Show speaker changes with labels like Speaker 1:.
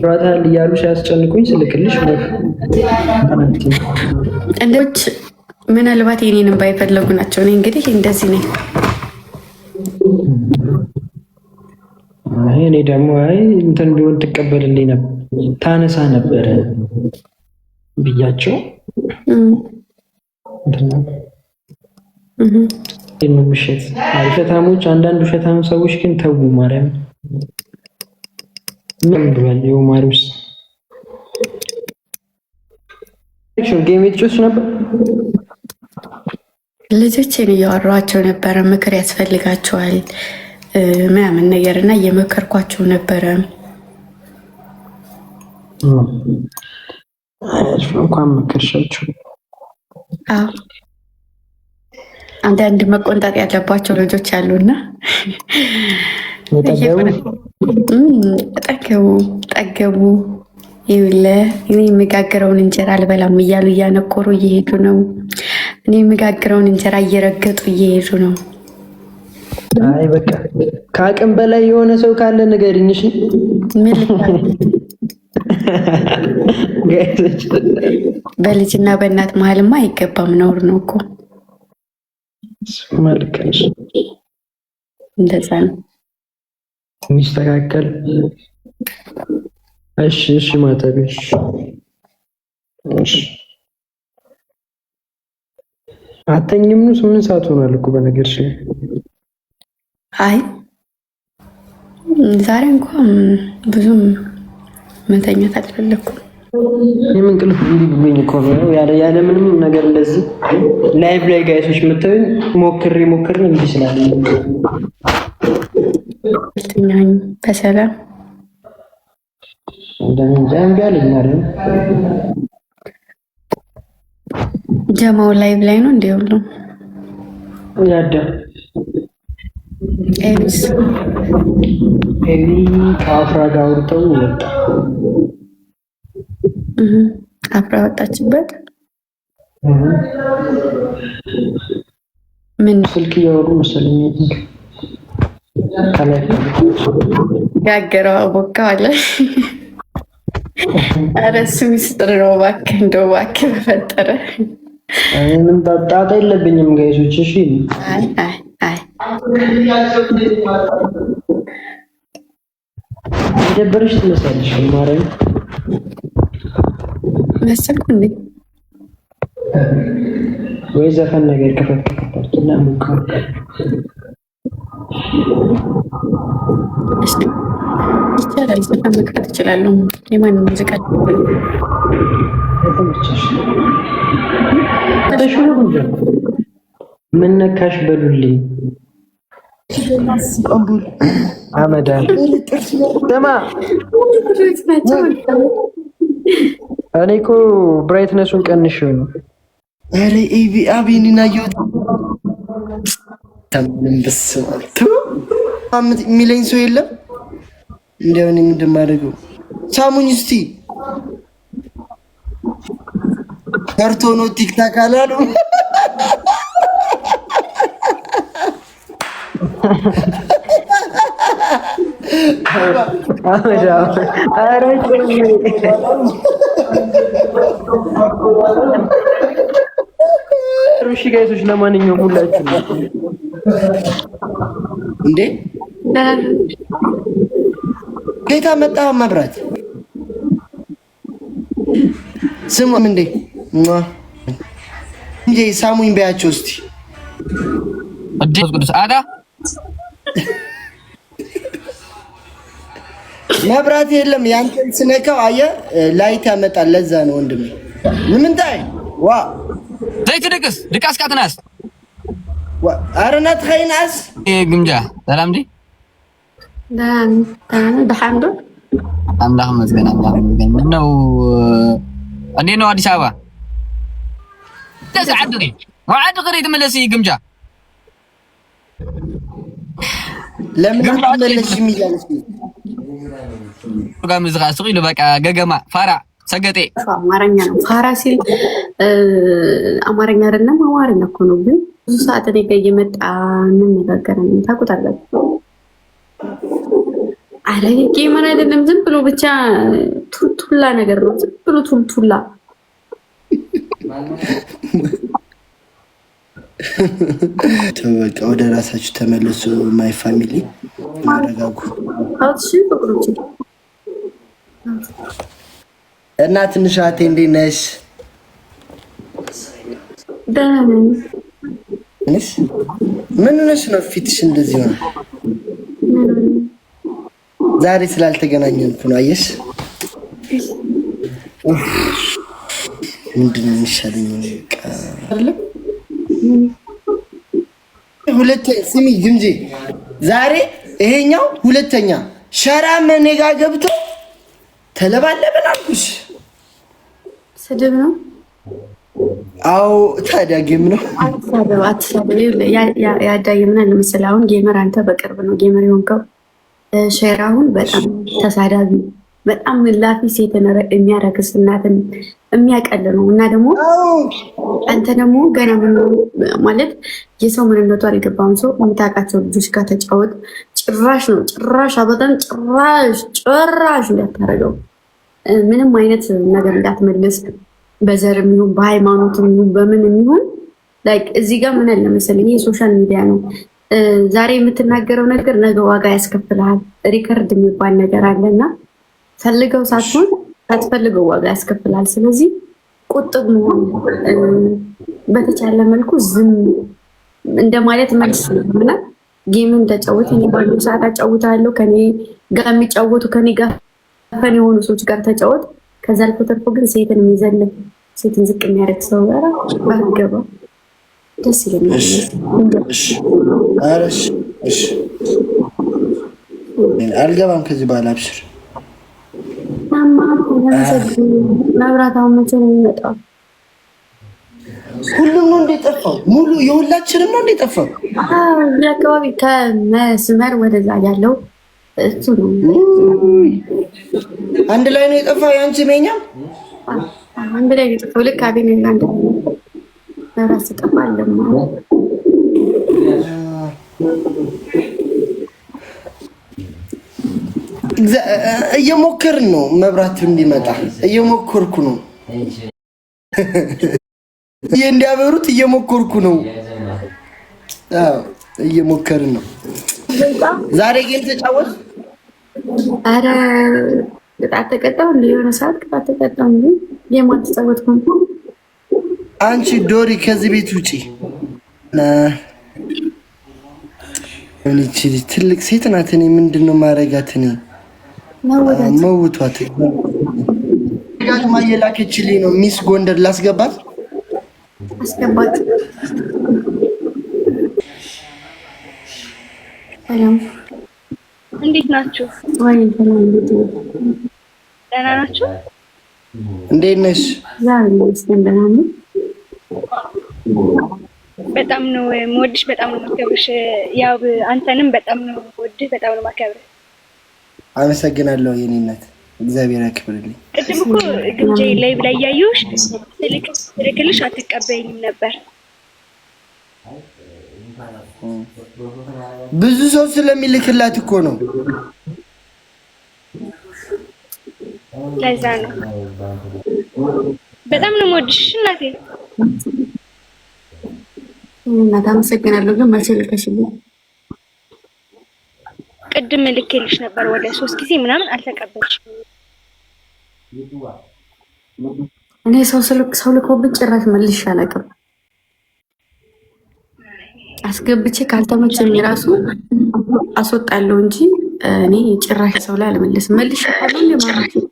Speaker 1: ብራታል እያሉ ሲያስጨንቁኝ ስልክልሽ
Speaker 2: እንዶች ምናልባት የኔንም ባይፈለጉ ናቸው። እኔ እንግዲህ እንደዚህ ነኝ።
Speaker 1: እኔ ደግሞ አይ እንትን ቢሆን ትቀበልልኝ ነበር ታነሳ ነበረ ብያቸው ምሽት ውሸታሞች፣ አንዳንድ ውሸታም ሰዎች ግን ተው ማርያም ምን ብሏል? ይኸው ማሪውስ ጌም የተጫወትሽ ነበር?
Speaker 2: ልጆቼን እያወራኋቸው ነበረ። ምክር ያስፈልጋቸዋል ምናምን ነገር እና እየመከርኳቸው ነበረ።
Speaker 1: እንኳን መከርሻቸው።
Speaker 2: አንዳንድ መቆንጠጥ ያለባቸው ልጆች አሉና ጠገቡ ይውለ እኔ የምጋግረውን እንጀራ አልበላም እያሉ እያነቆሩ እየሄዱ ነው። እኔ የምጋግረውን እንጀራ እየረገጡ እየሄዱ ነው።
Speaker 1: አይ በቃ ከአቅም በላይ የሆነ ሰው ካለ ንገሪኝ። እሺ
Speaker 2: በልጅና በእናት መሀልማ አይገባም፣ ነውር ነው እኮ።
Speaker 1: መልካሽ
Speaker 2: እንደዛ ነው
Speaker 1: የሚስተካከል። እሺ እሺ ማተቤሽ እሺ አተኝም ነው 8 ሰዓት ሆኗል እኮ በነገርሽ።
Speaker 2: አይ ዛሬ እንኳን ብዙም መተኛት አልፈለኩም።
Speaker 1: የምን እንቅልፍ ብሎኝ እኮ ነው ያለ ምንም ነገር እንደዚህ ላይቭ ላይ ጋይሶች የምታዩኝ ሞክሬ እንዲህ ስላለኝ
Speaker 2: ልተኛኝ በሰላም
Speaker 1: እንደምን ጃምቢ አለኝ ማለት
Speaker 2: ጀማው ላይቭ ላይ ነው እንዴ? ሁሉ
Speaker 1: ያዳ
Speaker 2: ኤቢስ
Speaker 1: ከአፍራ ጋር አውርተው ወጣ።
Speaker 2: አፍራ ወጣችበት። ምን
Speaker 1: ስልክ እያወሩ መሰለኝ። ከላይ
Speaker 2: ጋገረው አቦካው አለ። ኧረ እሱ ሚስጥር ነው እባክህ፣ እንደው እባክህ በፈጠረ
Speaker 1: ምን ጣጣ የለብኝም ጋይሶች። እሺ
Speaker 2: አይ
Speaker 1: የደበረሽ ትመስያለሽ ማርያም
Speaker 2: መሰልኩ እንዴ?
Speaker 1: ወይ ዘፈን ነገር ከፈከፈችና ሙቀር
Speaker 2: ይቻላል። ዘፈን መክፈት እችላለሁ። የማንም ሙዚቃ
Speaker 1: ምን ነካሽ በሉልኝ። አመዳ ደማ እኔ እኮ ብራይትነሱን ቀንሼው ነው።
Speaker 3: አረ ኤቢ አቤኒና ይወጣ ተምንበስልቱ የሚለኝ ሰው የለም። እንደው እኔ እንደማደርገው ሳሙኝ እስቲ ከርቶ ነው ቲክታክ አላሉ።
Speaker 1: እሺ ጋይሶች፣ ለማንኛውም ሁላችሁ
Speaker 3: እንዴ ጌታ መጣ መብራት ስሙም እንዴ እንዴ ሳሙኝ በያቸው እስቲ
Speaker 4: ቅዱስ ቅዱስ አዳ
Speaker 3: መብራት የለም። ያንተን ስነካው አየ ላይት ያመጣል። ለዛ ነው ወንድሜ። ምን ታይ ዋ
Speaker 4: ዘይት ድቃስ ካትናስ
Speaker 3: ዋ አረናት ኸይናስ
Speaker 4: ግምጃ ሰላም ዲ
Speaker 2: ደሓንዶ
Speaker 4: አምላክ መስገን ምነው እንዴት ነው አዲስ አበባ ተሰዓድሪ ወዓድ ቅሪ ተመለሲ ግምጃ
Speaker 3: ለምን ተመለሽ የሚያልሽ
Speaker 4: ጋር ምዝራሱ ይሉ በቃ ገገማ ፋራ ሰገጤ
Speaker 2: አማርኛ ነው። ፋራ ሲል አማርኛ አይደለም አማርኛ እኮ ነው። ግን ብዙ ሰዓት እኔ ጋር እየመጣ እንነጋገራለን። ታውቁታላችሁ። አረ ጌመር አይደለም፣ ዝም ብሎ ብቻ ቱልቱላ ነገር ነው። ዝም ብሎ ቱልቱላ።
Speaker 3: በቃ ወደ ራሳችሁ ተመለሱ። ማይ ፋሚሊ አረጋጉ።
Speaker 2: አውጥሽ ፍቅሮች
Speaker 3: እና ትንሽ አቴ እንዴት ነሽ?
Speaker 2: ደህና ነኝ።
Speaker 3: ምን ሆነሽ ነው ፊትሽ እንደዚህ ሆነ? ዛሬ ስላልተገናኘን እኮ ነው። አየሽ ምንድን ነው የሚሻለኝ? ስሚ ግምጄ፣ ዛሬ ይሄኛው ሁለተኛ ሸራ መኔ ጋ ገብቶ ተለባለበን አልኩሽ።
Speaker 2: ስድብ ነው።
Speaker 3: አዎ ታዲያ ጌም ነው።
Speaker 2: አትሳደብ። ያዳየምና ለምሳሌ አሁን ጌመር አንተ በቅርብ ነው ጌመር የሆንከው። ሼራሁን በጣም ተሳዳቢ፣ በጣም ላፊ ሴትን የሚያረክስ እናትን የሚያቀል ነው። እና ደግሞ አንተ ደግሞ ገና ምን ማለት የሰው ምንነቱ አልገባም። ሰው የምታውቃቸው ልጆች ጋር ተጫወት። ጭራሽ ነው ጭራሽ አበጣም ጭራሽ እንዳታረገው። ምንም አይነት ነገር እንዳትመልስ፣ በዘር የሚሆን በሃይማኖት የሚሆን በምን የሚሆን ላይክ እዚህ ጋር ምን አለ መሰለኝ፣ ይሄ ሶሻል ሚዲያ ነው። ዛሬ የምትናገረው ነገር ነገ ዋጋ ያስከፍልሃል። ሪከርድ የሚባል ነገር አለና ፈልገው ሳትሆን ሳትፈልገው ዋጋ ያስከፍልሃል። ስለዚህ ቁጥብ መሆን፣ በተቻለ መልኩ ዝም እንደማለት መልስ ነውና ጌምን ተጫወት። እኔ ባለው ሰዓት አጫውታለሁ። ከኔ ጋር የሚጫወቱ ከኔ ጋር ፈን የሆኑ ሰዎች ጋር ተጫወት። ከዛ አልፎ ተርፎ ግን ሴትን የሚዘልፍ ሴትን ዝቅ የሚያደርግ ሰው ጋር ባገባ ደስ ይለኛል።
Speaker 3: አልገባም ከዚህ በኋላ አብሽር።
Speaker 2: መብራት አሁን መቼ ነው የሚመጣው?
Speaker 3: ሁሉም ነው እንደጠፋው፣ ሙሉ የሁላችንም ነው እንደጠፋው።
Speaker 2: አካባቢ ከመስመር ወደዛ ያለው እሱ ነው።
Speaker 3: አንድ ላይ ነው የጠፋው። ያንቺ መኛም
Speaker 2: አንድ ላይ ነው የጠፋው። ልክ አቤኔ አንድ ራስ ጠፋለም ማለት
Speaker 3: እየሞከርን ነው። መብራት እንዲመጣ እየሞከርኩ ነው። እንዲያበሩት እየሞከርኩ ነው። አዎ እየሞከርን ነው። ዛሬ ጌም ተጫወት።
Speaker 2: አረ ቅጣት ተቀጣው። እንደ የሆነ ሰዓት ቅጣት ተቀጣው እንጂ ጌም አልተጫወትኩም።
Speaker 3: አንቺ ዶሪ ከዚህ ቤት ውጪ። እቺ ትልቅ ሴት ናት። እኔ ምንድነው ማረጋት? እኔ መውቷት ጋር ማየላከችልኝ ነው። ሚስ ጎንደር ላስገባት
Speaker 2: አስገባት። ሰላም
Speaker 5: እንዴት ናችሁ?
Speaker 2: ወይ ሰላም፣ እንዴት ነው?
Speaker 5: ደህና ናችሁ?
Speaker 3: እንዴት ነሽ?
Speaker 2: ዛሬ መስገን ደህና ነኝ።
Speaker 5: በጣም ነው የምወድሽ፣ በጣም ነው የማከብርሽ። ያው አንተንም በጣም ነው የምወድህ፣ በጣም ነው የማከብርህ።
Speaker 3: አመሰግናለሁ የኔ እናት፣ እግዚአብሔር ያክብርልኝ።
Speaker 5: ቅድም እኮ ግምጄ ላይ ብላ እያየሁሽ ስልክልሽ አትቀበይኝም ነበር።
Speaker 3: ብዙ ሰው ስለሚልክላት እኮ ነው።
Speaker 5: ለዛ ነው። በጣም ነው የምወድሽ እናቴ።
Speaker 2: እናት አመሰግናለሁ። ግን መቼ ልከሽልኝ?
Speaker 5: ቅድም ልኬልሽ ነበር ወደ 3 ጊዜ ምናምን አልተቀበልሽም።
Speaker 2: እኔ ሰው ልኮብኝ ጭራሽ መልሼ አላውቅም። አስገብቼ ካልተመቸኝ ራሱ አስወጣለሁ እንጂ እኔ ጭራሽ ሰው ላይ አልመለስም። መልሼ ካለው ለማለት ነው።